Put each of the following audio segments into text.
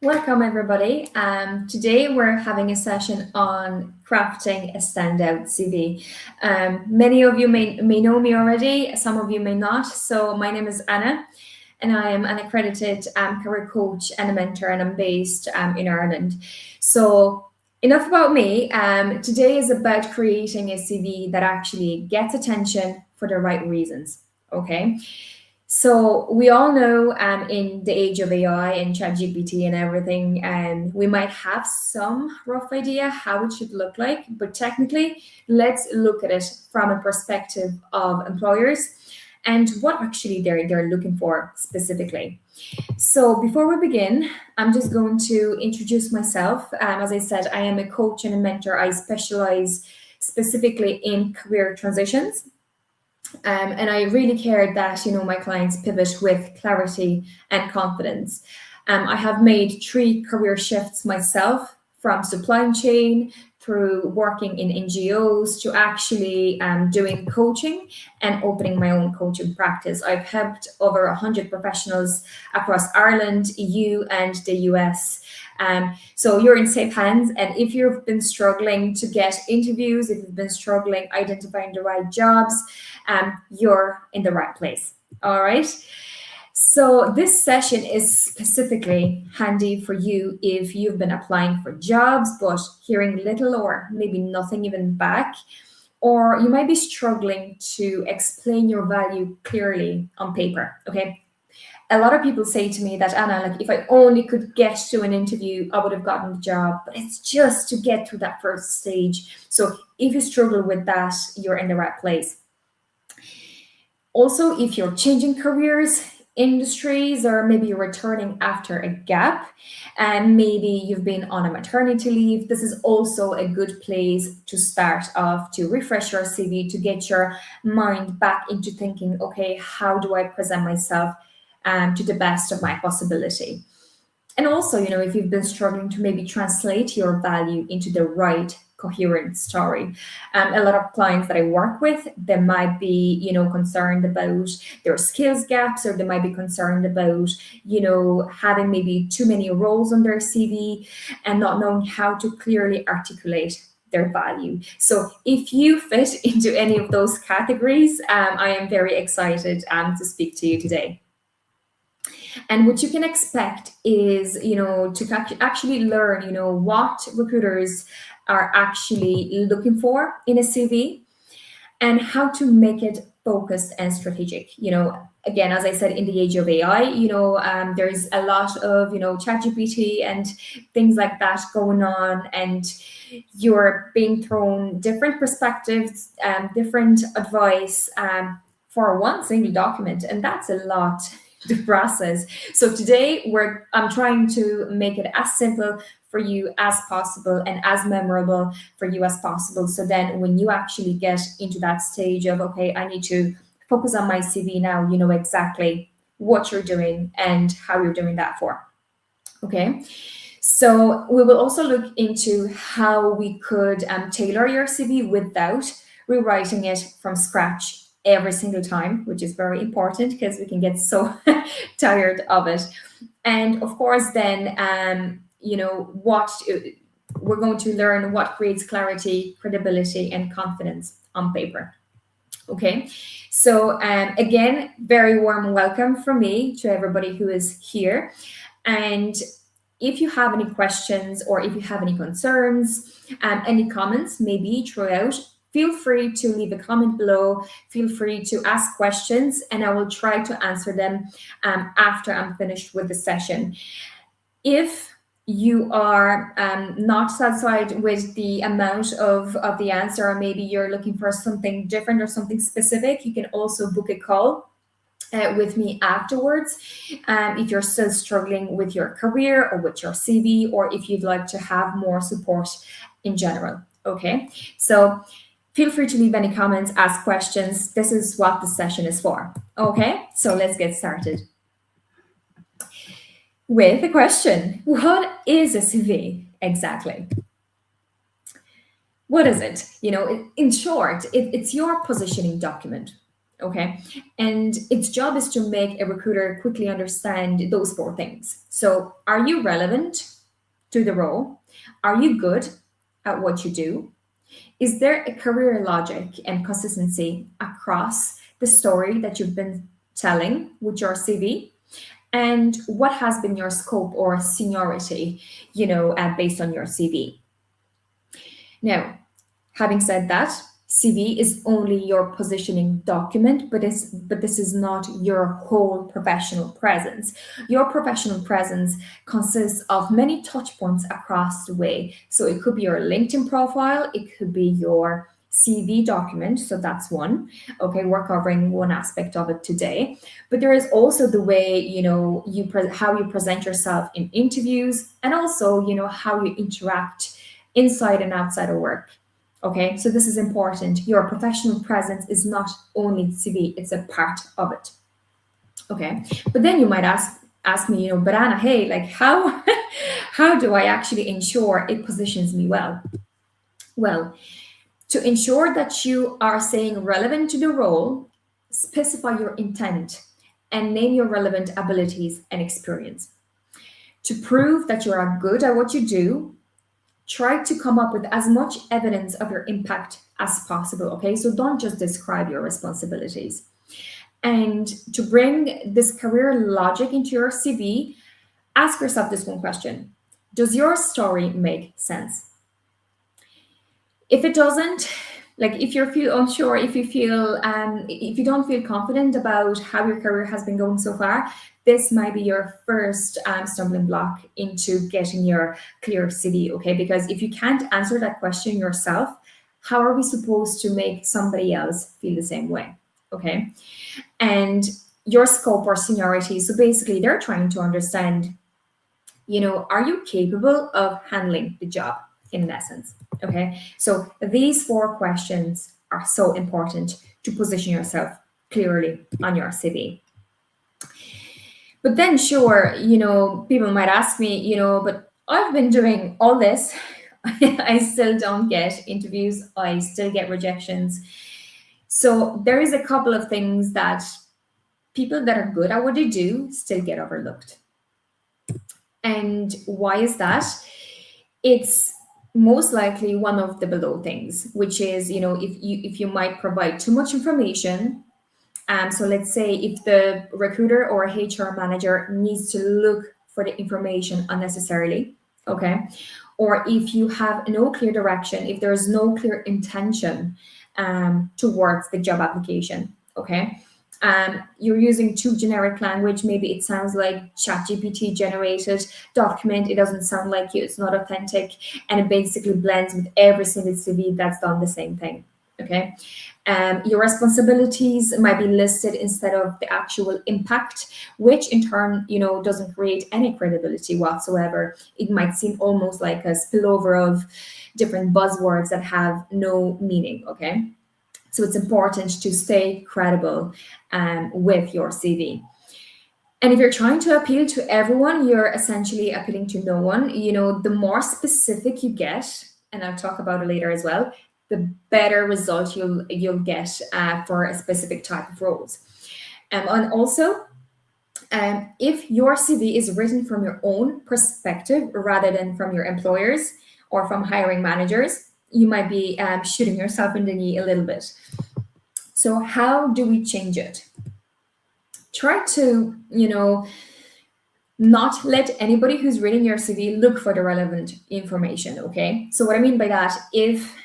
Welcome, everybody. Today we're having a session on crafting a standout CV. Many of you may know me already, some of you may not. So my name is Anna, and I am an accredited career coach and a mentor, and I'm based in Ireland. So enough about me. Today is about creating a CV that actually gets attention for the right reasons. Okay. So we all know in the age of AI and ChatGPT and everything, and we might have some rough idea how it should look like, but technically, let's look at it from a perspective of employers and what actually they're looking for specifically. So before we begin, I'm just going to introduce myself. As I said, I am a coach and a mentor. I specialize specifically in career transitions. And I really care that my clients pivot with clarity and confidence. I have made 3 career shifts myself, from supply chain through working in NGOs to actually doing coaching and opening my own coaching practice. I've helped over 100 professionals across Ireland, EU, and the US. So you're in safe hands. And if you've been struggling to get interviews, if you've been struggling identifying the right jobs, you're in the right place. All right. So this session is specifically handy for you if you've been applying for jobs, but hearing little or maybe nothing even back, or you might be struggling to explain your value clearly on paper. Okay. A lot of people say to me that, Anna, like, if I only could get to an interview, I would have gotten the job, but it's just to get through that first stage. So if you struggle with that, you're in the right place. Also, if you're changing careers, industries, or maybe you're returning after a gap, and maybe you've been on a maternity leave, this is also a good place to start off, to refresh your CV, to get your mind back into thinking, okay, how do I present myself to the best of my possibility? And also, if you've been struggling to maybe translate your value into the right coherent story. A lot of clients that I work with, they might be, concerned about their skills gaps, or they might be concerned about, having maybe too many roles on their CV and not knowing how to clearly articulate their value. So if you fit into any of those categories, I am very excited to speak to you today. And what you can expect is, to actually learn, what recruiters are actually looking for in a CV and how to make it focused and strategic. Again, as I said, in the age of AI, there's a lot of, ChatGPT and things like that going on, and you're being thrown different perspectives, different advice for one single document, and that's a lot to process. So today I'm trying to make it as simple for you as possible and as memorable for you as possible. So then when you actually get into that stage of, okay, I need to focus on my CV now, you know exactly what you're doing and how you're doing that for. Okay. So we will also look into how we could tailor your CV without rewriting it from scratch every single time, which is very important because we can get so tired of it. And of course, then, what we're going to learn what creates clarity, credibility, and confidence on paper. Okay, so again, very warm welcome from me to everybody who is here. And if you have any questions or if you have any concerns, any comments maybe throughout, feel free to leave a comment below. Feel free to ask questions, and I will try to answer them after I'm finished with the session. If you are not satisfied with the amount of the answer, or maybe you're looking for something different or something specific, you can also book a call with me afterwards, if you're still struggling with your career or with your CV, or if you'd like to have more support in general. Okay, so feel free to leave any comments, ask questions. This is what the session is for. Okay, so let's get started with the question: what is a CV exactly? What is it? In short, it's your positioning document. Okay. And its job is to make a recruiter quickly understand those four things. So, are you relevant to the role? Are you good at what you do? Is there a career logic and consistency across the story that you've been telling with your CV? And what has been your scope or seniority, based on your CV? Now, having said that, CV is only your positioning document, but this is not your whole professional presence. Your professional presence consists of many touch points across the way. So it could be your LinkedIn profile, it could be your CV document. So that's one. Okay, we're covering one aspect of it today. But there is also the way, how you present yourself in interviews, and also, how you interact inside and outside of work. Okay, so this is important. Your professional presence is not only CV, it's a part of it. Okay, but then you might ask me, but Anna, hey, like how how do I actually ensure it positions me well? Well, to ensure that you are staying relevant to the role, specify your intent and name your relevant abilities and experience. To prove that you are good at what you do, try to come up with as much evidence of your impact as possible. Okay, so don't just describe your responsibilities. And to bring this career logic into your CV, ask yourself this one question: does your story make sense? If it doesn't, like if you feel unsure, if you don't feel confident about how your career has been going so far, this might be your first stumbling block into getting your clear CV. Okay, because if you can't answer that question yourself, how are we supposed to make somebody else feel the same way? Okay, and your scope or seniority. So basically, they're trying to understand, are you capable of handling the job in essence? Okay, so these four questions are so important to position yourself clearly on your CV. But then, sure, people might ask me, but I've been doing all this. I still don't get interviews, I still get rejections. So there is a couple of things that people that are good at what they do still get overlooked. And why is that? It's most likely one of the below things, which is, if you might provide too much information. So let's say if the recruiter or HR manager needs to look for the information unnecessarily, okay, or if you have no clear direction, if there's no clear intention towards the job application, okay. You're using too generic language. Maybe it sounds like ChatGPT generated document. It doesn't sound like you. It's not authentic, and it basically blends with every single CV that's done the same thing. Okay, your responsibilities might be listed instead of the actual impact, which in turn, doesn't create any credibility whatsoever. It might seem almost like a spillover of different buzzwords that have no meaning. Okay. So it's important to stay credible with your CV. And if you're trying to appeal to everyone, you're essentially appealing to no one. The more specific you get, and I'll talk about it later as well, the better result you'll get for a specific type of roles. And also, if your CV is written from your own perspective rather than from your employers or from hiring managers, you might be shooting yourself in the knee a little bit. So how do we change it? Try to, not let anybody who's reading your CV look for the relevant information, okay? So what I mean by that, if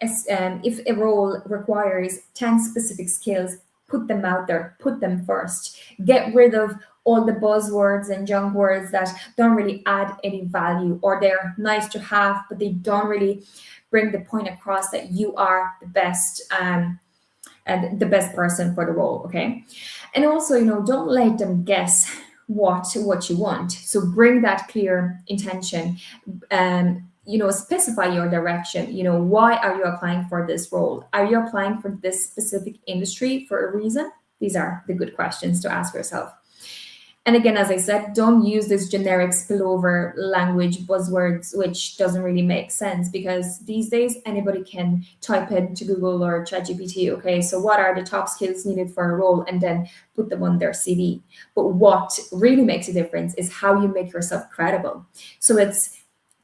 a role requires 10 specific skills, put them out there, put them first. Get rid of all the buzzwords and junk words that don't really add any value, or they're nice to have, but they don't really bring the point across that you are the best and the best person for the role. Okay. And also, don't let them guess what you want. So bring that clear intention. Specify your direction. Why are you applying for this role? Are you applying for this specific industry for a reason? These are the good questions to ask yourself. And again, as I said, don't use this generic spillover language buzzwords, which doesn't really make sense, because these days anybody can type into Google or ChatGPT, okay, so what are the top skills needed for a role, and then put them on their CV. But what really makes a difference is how you make yourself credible. So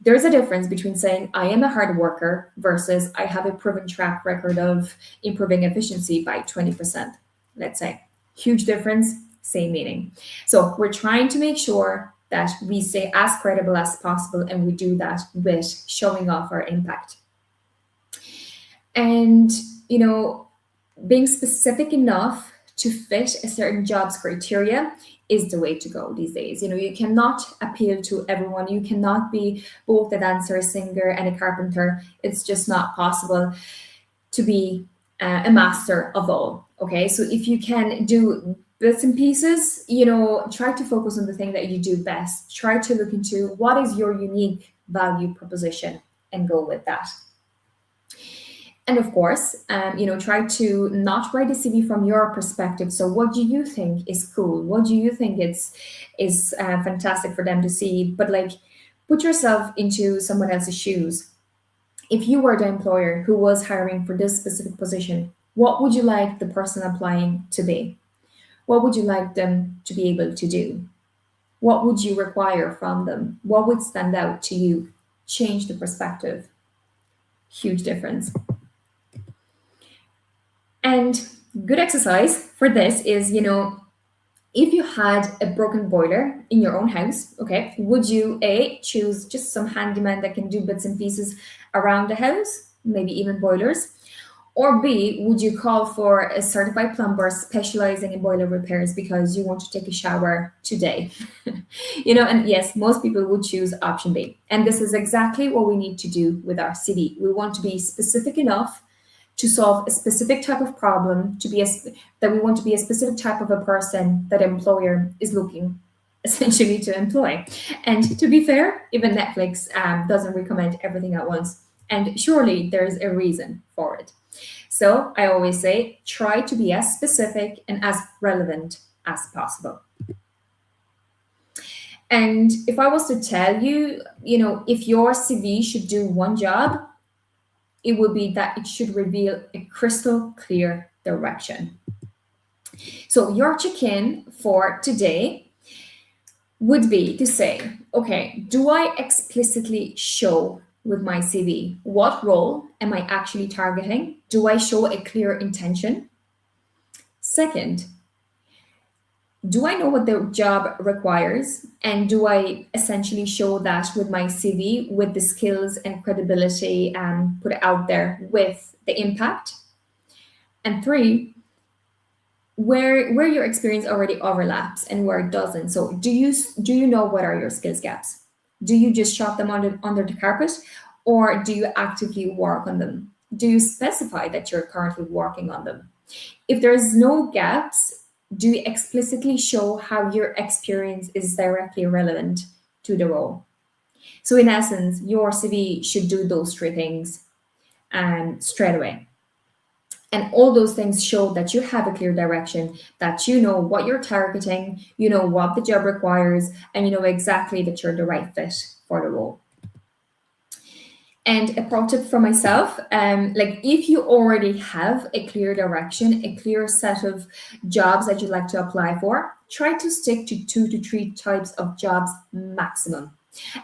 there's a difference between saying I am a hard worker versus I have a proven track record of improving efficiency by 20%, let's say. Huge difference, same meaning. So we're trying to make sure that we stay as credible as possible, and we do that with showing off our impact. And, being specific enough to fit a certain job's criteria is the way to go these days. You cannot appeal to everyone. You cannot be both a dancer, a singer, and a carpenter. It's just not possible to be a master of all. Okay, so if you can do bits and pieces, try to focus on the thing that you do best. Try to look into what is your unique value proposition and go with that. And of course, try to not write a CV from your perspective. So what do you think is cool? What do you think is fantastic for them to see? But put yourself into someone else's shoes. If you were the employer who was hiring for this specific position, what would you like the person applying to be? What would you like them to be able to do? What would you require from them? What would stand out to you? Change the perspective. Huge difference. And good exercise for this is, if you had a broken boiler in your own house, okay, would you A, choose just some handyman that can do bits and pieces around the house, maybe even boilers? Or B, would you call for a certified plumber specializing in boiler repairs because you want to take a shower today? And yes, most people would choose option B. And this is exactly what we need to do with our CV. We want to be specific enough to solve a specific type of problem, that we want to be a specific type of a person that employer is looking essentially to employ. And to be fair, even Netflix doesn't recommend everything at once. And surely there's a reason for it. So I always say, try to be as specific and as relevant as possible. And if I was to tell you, if your CV should do one job, it would be that it should reveal a crystal clear direction. So your check-in for today would be to say, okay, do I explicitly show with my CV what role am I actually targeting? Do I show a clear intention? Second, do I know what the job requires? And do I essentially show that with my CV, with the skills and credibility put out there with the impact? And three, where your experience already overlaps and where it doesn't. So do you know what are your skills gaps? Do you just shove them under the carpet, or do you actively work on them? Do you specify that you're currently working on them? If there's no gaps, do you explicitly show how your experience is directly relevant to the role? So in essence, your CV should do those three things straight away. And all those things show that you have a clear direction, that you know what you're targeting, you know what the job requires, and you know exactly that you're the right fit for the role. And a pro tip for myself, if you already have a clear direction, a clear set of jobs that you'd like to apply for, try to stick to 2 to 3 types of jobs maximum.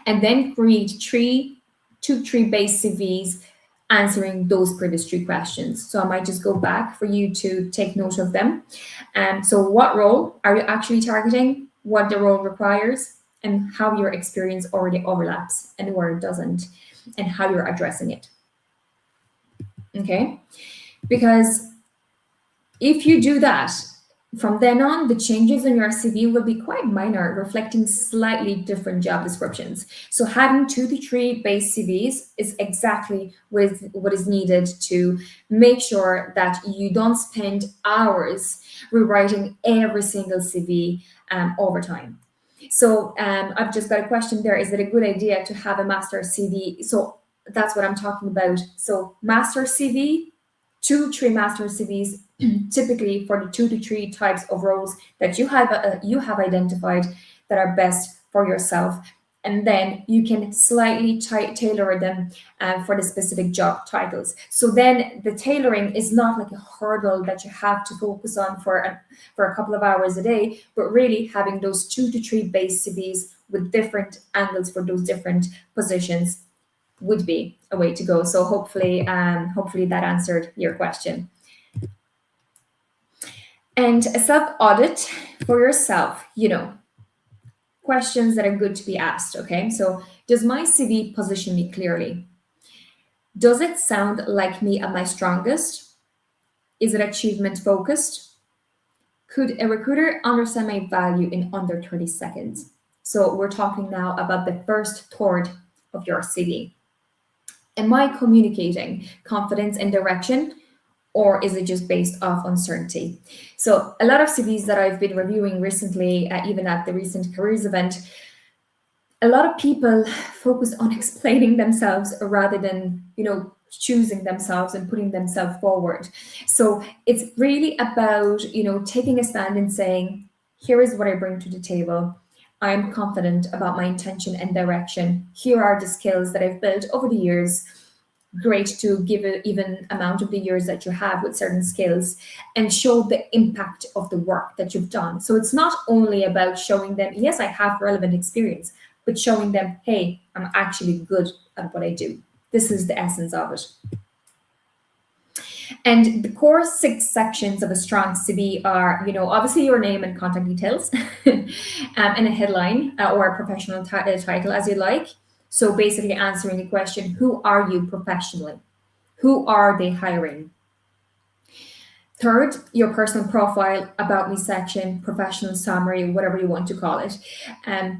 And then create 2 to 3 base CVs answering those previous 3 questions. So I might just go back for you to take note of them. So what role are you actually targeting, what the role requires, and how your experience already overlaps and where it doesn't, and how you're addressing it. Okay? Because if you do that, From then on, the changes in your CV will be quite minor, reflecting slightly different job descriptions. So having 2 to 3 base CVs is exactly what is needed to make sure that you don't spend hours rewriting every single CV over time. So I've just got a question there. Is it a good idea to have a master CV? So that's what I'm talking about. So master CV, 2, 3 master CVs, typically for the 2 to 3 types of roles that you have identified that are best for yourself, and then you can slightly tailor them for the specific job titles. So then the tailoring is not like a hurdle that you have to focus on for a couple of hours a day, but really having those 2 to 3 base CVs with different angles for those different positions would be a way to go. So hopefully that answered your question. And a self-audit for yourself, questions that are good to be asked, okay? So does my CV position me clearly? Does it sound like me at my strongest? Is it achievement focused? Could a recruiter understand my value in under 30 seconds? So we're talking now about the first third of your CV. Am I communicating confidence and direction, or is it just based off uncertainty? So a lot of CVs that I've been reviewing recently, even at the recent careers event, a lot of people focus on explaining themselves rather than, choosing themselves and putting themselves forward. So it's really about, taking a stand and saying, here is what I bring to the table. I'm confident about my intention and direction. Here are the skills that I've built over the years. Great to give an even amount of the years that you have with certain skills and show the impact of the work that you've done. So it's not only about showing them, yes, I have relevant experience, but showing them, hey, I'm actually good at what I do. This is the essence of it. And the core 6 sections of a strong CV are, obviously your name and contact details, and a headline or a professional title as you like. So basically answering the question, who are you professionally? Who are they hiring? Third, your personal profile, about me section, professional summary, whatever you want to call it.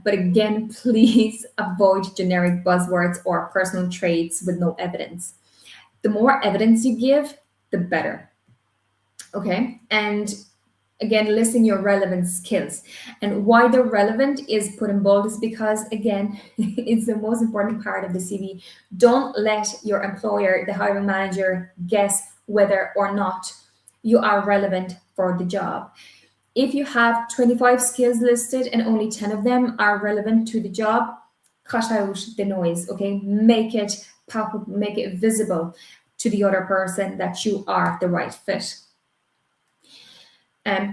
But again, please avoid generic buzzwords or personal traits with no evidence. The more evidence you give, the better. Okay. And again, listing your relevant skills. And why they're relevant is put in bold is because, again, it's the most important part of the CV. Don't let your employer, the hiring manager, guess whether or not you are relevant for the job. If you have 25 skills listed and only 10 of them are relevant to the job, cut out the noise, okay? Make it pop up, make it visible to the other person that you are the right fit.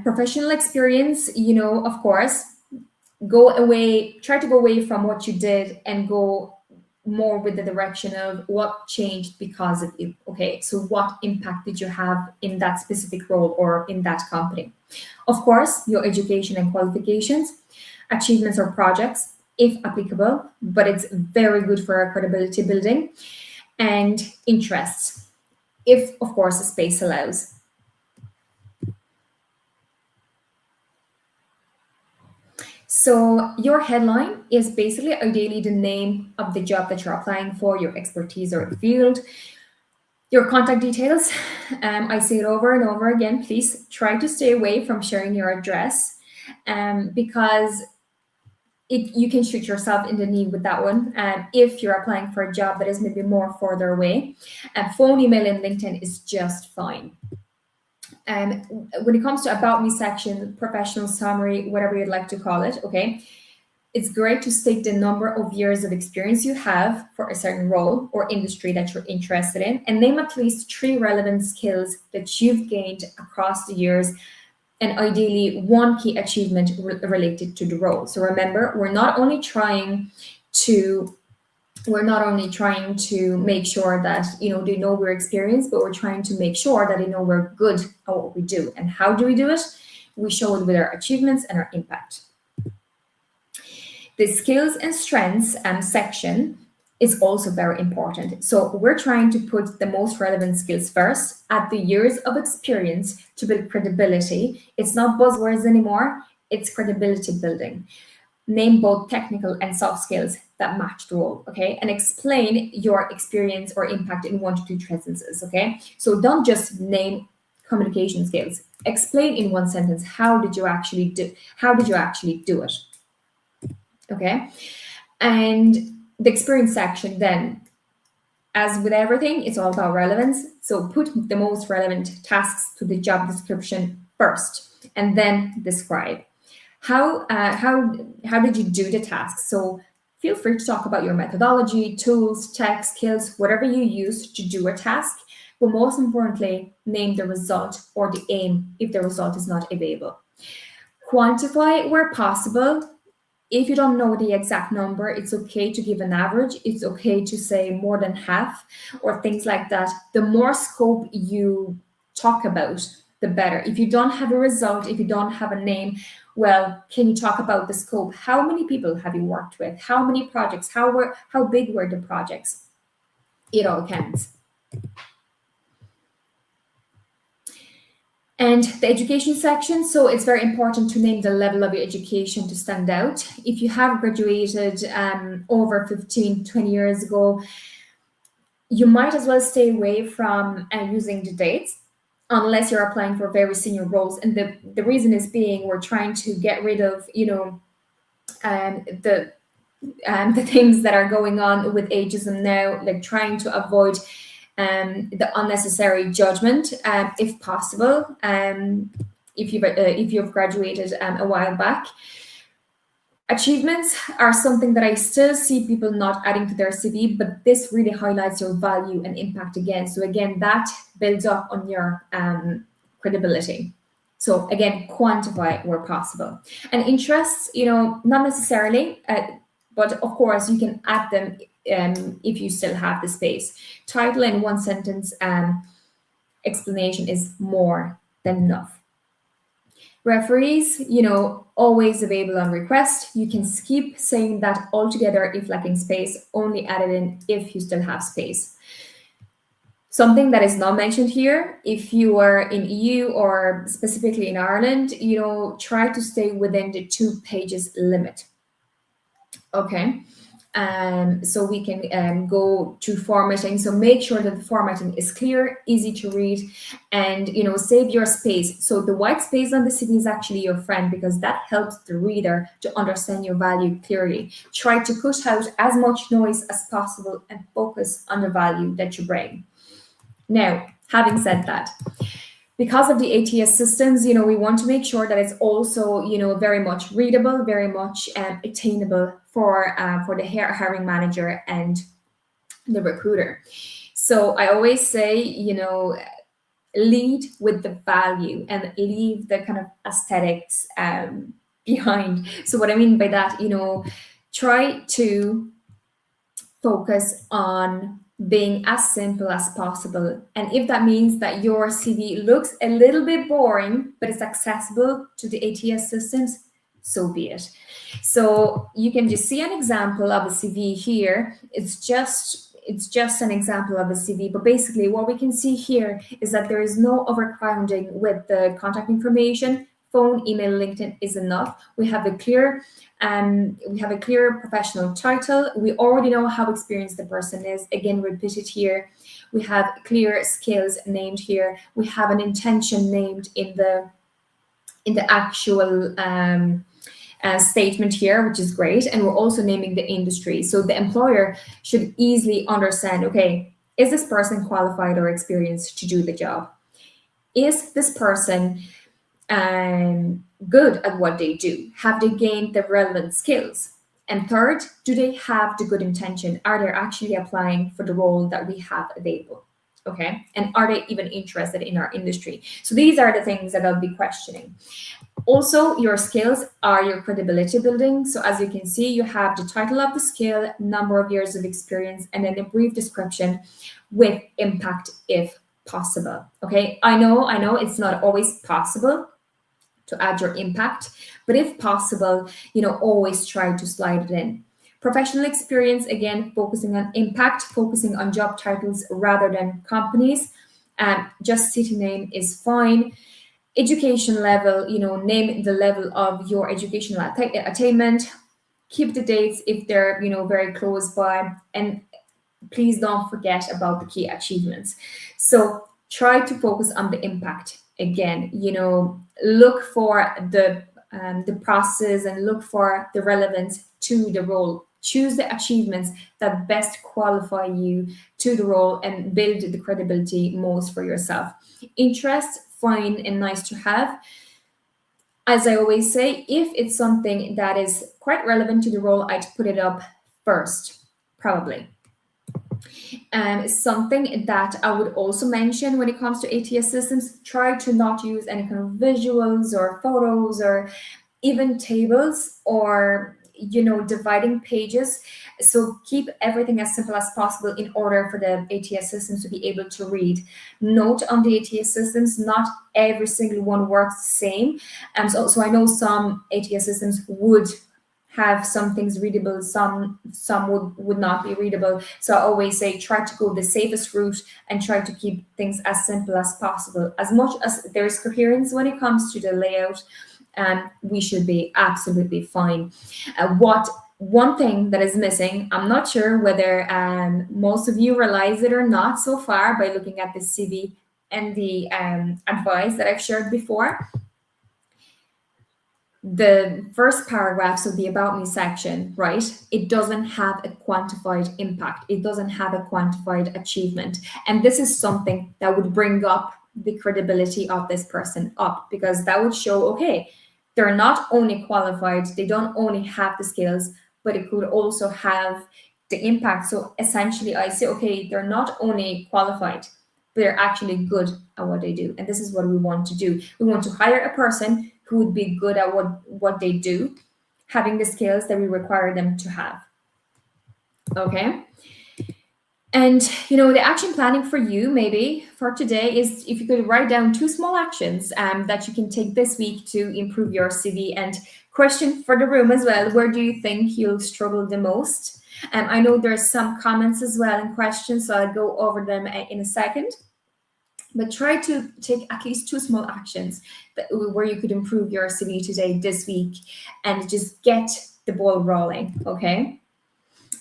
Professional experience, of course, try to go away from what you did and go more with the direction of what changed because of you. Okay, so what impact did you have in that specific role or in that company? Of course, your education and qualifications, achievements or projects, if applicable, but it's very good for credibility building, and interests, if, of course, the space allows. So your headline is basically ideally the name of the job that you're applying for, your expertise or field, your contact details. I say it over and over again, please try to stay away from sharing your address because you can shoot yourself in the knee with that one if you're applying for a job that is maybe more further away. Phone, email, and LinkedIn is just fine. When it comes to about me section, professional summary, whatever you'd like to call it, okay, it's great to state the number of years of experience you have for a certain role or industry that you're interested in, and name at least 3 relevant skills that you've gained across the years, and ideally 1 key achievement related to the role. So remember, we're not only trying to make sure that they know we're experienced, but we're trying to make sure that they know we're good at what we do. And how do we do it? We show it with our achievements and our impact. The skills and strengths section is also very important. So we're trying to put the most relevant skills first, add the years of experience to build credibility. It's not buzzwords anymore, it's credibility building. Name both technical and soft skills that match the role, okay? And explain your experience or impact in 1 to 2 sentences, okay? So don't just name communication skills. Explain in 1 sentence how did you actually do it, okay? And the experience section then, as with everything, it's all about relevance. So put the most relevant tasks to the job description first, and then describe how did you do the tasks. So feel free to talk about your methodology, tools, tech, skills, whatever you use to do a task. But most importantly, name the result or the aim if the result is not available. Quantify where possible. If you don't know the exact number, it's okay to give an average. It's okay to say more than half or things like that. The more scope you talk about, the better. If you don't have a result, if you don't have a name, well, can you talk about the scope? How many people have you worked with? How many projects? How big were the projects? It all counts. And the education section, so it's very important to name the level of your education to stand out. If you have graduated over 15, 20 years ago, you might as well stay away from using the dates unless you're applying for very senior roles. And the reason is being we're trying to get rid of, the things that are going on with ageism now, like trying to avoid the unnecessary judgment, if possible, if you've graduated a while back. Achievements are something that I still see people not adding to their CV, but this really highlights your value and impact again. So again, that builds up on your credibility. So again, quantify where possible. And interests, not necessarily, but of course you can add them if you still have the space. Title in 1 sentence explanation is more than enough. Referees, always available on request. You can skip saying that altogether if lacking space, only add it in if you still have space. Something that is not mentioned here, if you are in EU or specifically in Ireland, try to stay within the 2 pages limit. Okay. So we can go to formatting. So make sure that the formatting is clear, easy to read, and save your space. So the white space on the CV is actually your friend because that helps the reader to understand your value clearly. Try to cut out as much noise as possible and focus on the value that you bring. Now, having said that, because of the ATS systems, we want to make sure that it's also, very much readable, very much attainable for the hiring manager and the recruiter. So I always say, lead with the value and leave the kind of aesthetics behind. So what I mean by that, try to focus on being as simple as possible. And if that means that your CV looks a little bit boring, but it's accessible to the ATS systems, so be it. So you can just see an example of a CV here. It's just an example of a CV, but basically what we can see here is that there is no overcrowding with the contact information. Phone, email, LinkedIn is enough. We have a clear professional title. We already know how experienced the person is. Again, repeated here. We have clear skills named here. We have an intention named in the actual statement here, which is great. And we're also naming the industry. So the employer should easily understand, okay, is this person qualified or experienced to do the job? Is this person good at what they do? Have they gained the relevant skills? And third, do they have the good intention? Are they actually applying for the role that we have available? Okay, and are they even interested in our industry? So these are the things that I'll be questioning. Also, your skills are your credibility building. So as you can see, you have the title of the skill, number of years of experience, and then a brief description with impact if possible. Okay, I know it's not always possible to add your impact, but if possible, always try to slide it in. Professional experience, again, focusing on impact, focusing on job titles rather than companies. Just city name is fine. Education level, name the level of your educational attainment. Keep the dates if they're, very close by, and please don't forget about the key achievements. So try to focus on the impact. Again, look for the process and look for the relevance to the role. Choose the achievements that best qualify you to the role and build the credibility most for yourself. Interest, fine and nice to have. As I always say, if it's something that is quite relevant to the role, I'd put it up first, probably. Something that I would also mention when it comes to ATS systems, try to not use any kind of visuals or photos or even tables or dividing pages. So keep everything as simple as possible in order for the ATS systems to be able to read. Note on the ATS systems, not every single one works the same. So I know some ATS systems would have some things readable, some would not be readable. So I always say try to go the safest route and try to keep things as simple as possible. As much as there's coherence when it comes to the layout, we should be absolutely fine. What one thing that is missing, I'm not sure whether most of you realize it or not so far by looking at the CV and the advice that I've shared before. The first paragraph, so the About Me section, right? It doesn't have a quantified impact. It doesn't have a quantified achievement. And this is something that would bring up the credibility of this person up, because that would show, okay, they're not only qualified, they don't only have the skills, but it could also have the impact. So essentially, I say, okay, they're not only qualified, but they're actually good at what they do. And this is what we want to do. We want to hire a person who would be good at what they do, having the skills that we require them to have. Okay. And the action planning for you maybe for today is if you could write down 2 small actions that you can take this week to improve your CV. And question for the room as well, where do you think you'll struggle the most? I know there's some comments as well and questions, so I'll go over them in a second. But try to take at least 2 small actions where you could improve your CV today, this week, and just get the ball rolling, okay?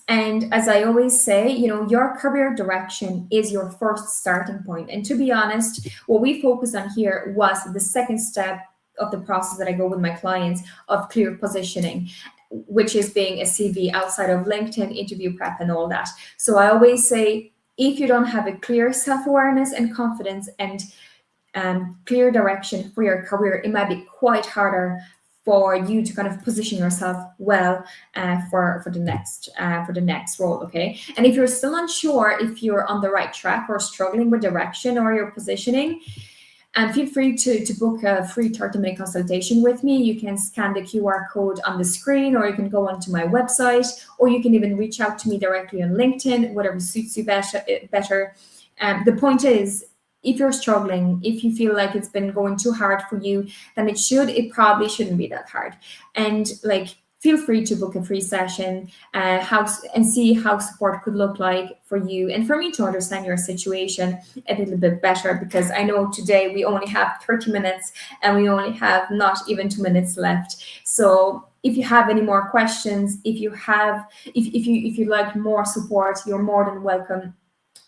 And as I always say, your career direction is your first starting point. And to be honest, what we focus on here was the second step of the process that I go with my clients of clear positioning, which is being a CV outside of LinkedIn, interview prep, and all that. So I always say, if you don't have a clear self-awareness and confidence and clear direction for your career, it might be quite harder for you to kind of position yourself well for the next role. Okay, and if you're still unsure if you're on the right track or struggling with direction or your positioning, feel free to book a free 30-minute consultation with me. You can scan the QR code on the screen, or you can go onto my website, or you can even reach out to me directly on LinkedIn, whatever suits you better. The point is, if you're struggling, if you feel like it's been going too hard for you, then it probably shouldn't be that hard. And feel free to book a free session and see how support could look like for you and for me to understand your situation a little bit better, because I know today we only have 30 minutes and we only have not even 2 minutes left. So if you have any more questions, if you like more support, you're more than welcome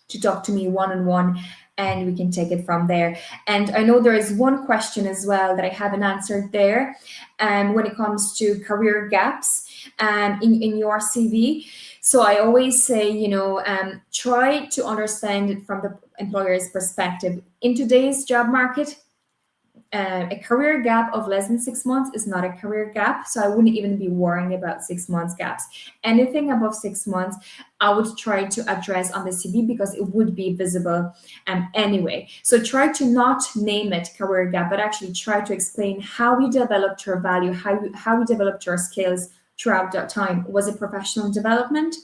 to talk to me one-on-one, and we can take it from there. And I know there is one question as well that I haven't answered there when it comes to career gaps in your CV. So I always say, try to understand it from the employer's perspective. In today's job market, a career gap of less than 6 months is not a career gap. So I wouldn't even be worrying about 6 months gaps. Anything above 6 months, I would try to address on the CV because it would be visible anyway. So try to not name it career gap, but actually try to explain how you developed your value, how you developed your skills throughout that time. Was it professional development?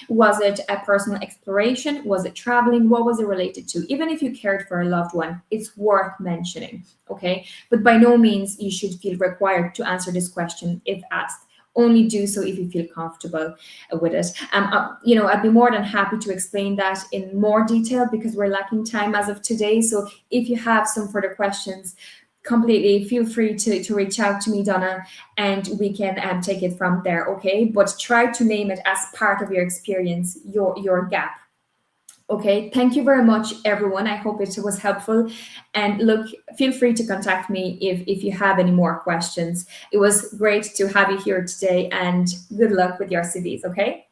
Was it a personal exploration? Was it traveling? What was it related to? Even if you cared for a loved one, it's worth mentioning, okay? But by no means you should feel required to answer this question if asked. Only do so if you feel comfortable with it. I'd be more than happy to explain that in more detail because we're lacking time as of today. So if you have some further questions, completely feel free to reach out to me, Donna, and we can take it from there, okay? But try to name it as part of your experience, your gap. Okay, thank you very much, everyone. I hope it was helpful. And look, feel free to contact me if you have any more questions. It was great to have you here today, and good luck with your CVs, okay?